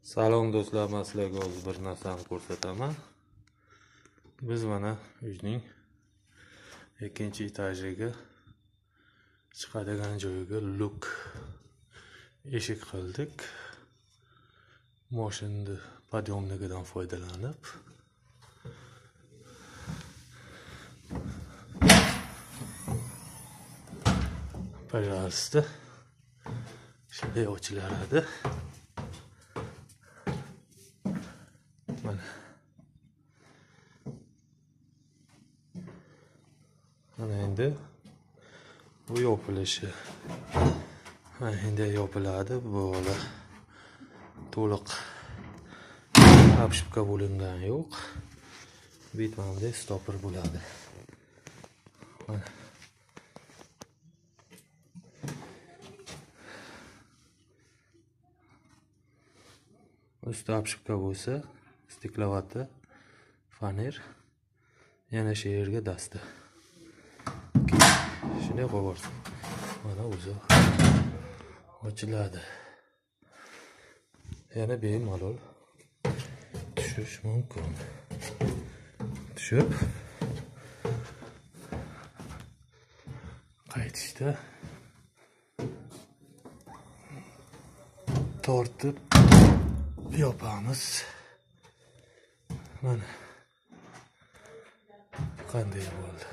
Salom do'stlar, men sizlarga hozir bir narsani ko'rsataman. Biz mana uyning ikkinchi etajiga chiqadigan joyiga luk eshik qildik. Mashina podyomligidan foydalanib пожалуйста, shunday ochiladi. Mana endi bu yopilishi. Mana endi yopiladi. Bu to'liq apshipka bo'lingan yo'q. Bitmamda stopper bo'ladi. Mana usti apshipka bo'lsa, stiklovati, faner, yana shu yerga dasta. Shunday qo'yib, mana o'zi ochiladi. Yana bemalol tushish mumkin. Tushib qaytishda tortib yopamiz. Mana qanday bo'ldi.